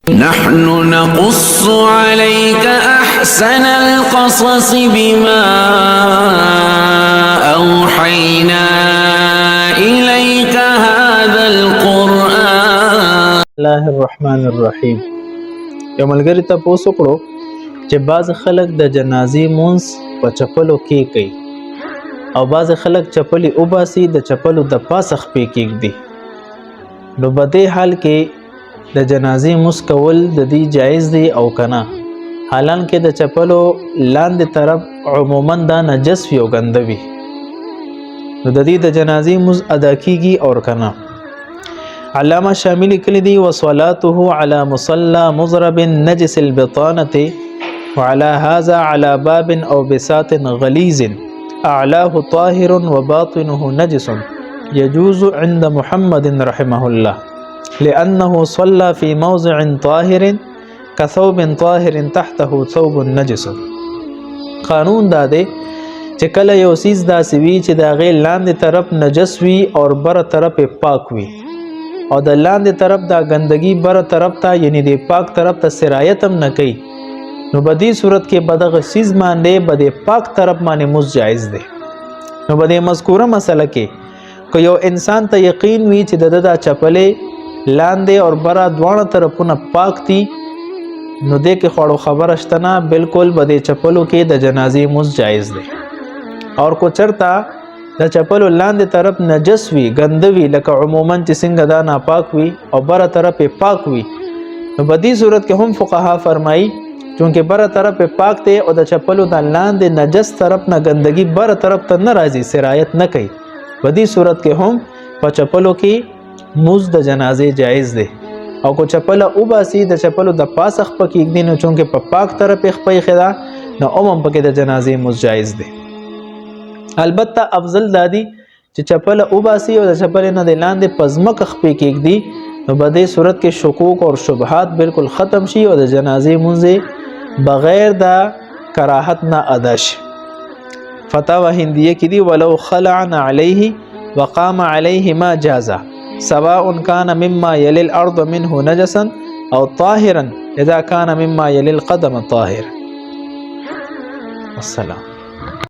نحن نقص عليك أحسن القصص بما أوحينا إليك هذا القرآن. الله الرحمن الرحیم. یو ملګری ته پوښتنه وکړو چې بعض خلک د جنازې مونځ په چپلو کې کوي او بعض خلک چپلې وباسي د چپلو د پاسه خپې کېږدي. نو په دې حال کې د جنازې مونځ کول د دې جایز دی او کنه؟ حالانکه د چپلو لاندې طرف عموما دا نجس وي او ګنده وي، نو د دې د جنازې مونځ ادا کیږي او کنه؟ علامہ شاملی کلی دی وصلاته على مصلى مضرب نجس البطانة وعلى هذا على باب او بساط غليظ اعلاه طاهر وباطنه نجس يجوز عند محمد رحمه الله لأنه صلى في موضع طاهر كثوب طاهر تحته ثوب نجس. قانون دا دی چې کله یو سیز داسې وي چې د هغې لاندې طرف نجس وي او بره طرف پاک وي او د لاندې طرف دا ګندګي بره طرف ته یعنی د پاک طرف ته سرایت هم نه کوي، نو په دې صورت کې به دغه سیز باندې به د پاک طرف باندې مونځ جایز دی. نو په دې مذکوره مسله کې که یو انسان ته یقین وي چې د دا چپلې لاندې او بره دواړه طرفونه پاک دي، نو دې کې خوړو خبره شته نه، بالکل به د چپلو کې د جنازې مونځ جایز دی. او کو چرته د چپلو لاندې طرف نجس وي ګنده وي لکه عموما چې څنګه دا ناپاک وي او بره طرف پاک وي، نو په دې صورت کې هم فقها فرمایي چونکې بره طرف پاک دی او د چپلو د لاندې نجس طرف نه ګندګي بره طرف ته نه راځي سرایت نه کوي، په دې صورت کې هم په چپلو کې مونځ د جنازې جایز دی. او کو چپله وباسي د چپلو د پاسه خپه کېږدي، نو چونکې په پاک طرف خپه ایښې ده نو هم پکې د جنازې مونځ جایز دی. البته افضل دادی چې چپله وباسي او د چپلې نه د لاندې په ځمکه خپې کېږدي، نو په دې صورت کې شکوک او شبهات بالکل ختم شي او د جنازې مونځ بغیر د کراهت نه ادا شي. فتاوی هندیه کې دی ولو خلعن علیه وقام علیه ما جازا سواء كان مما يلي الارض منه نجسا او طاهرا اذا كان مما يلي القدم طاهر. السلام.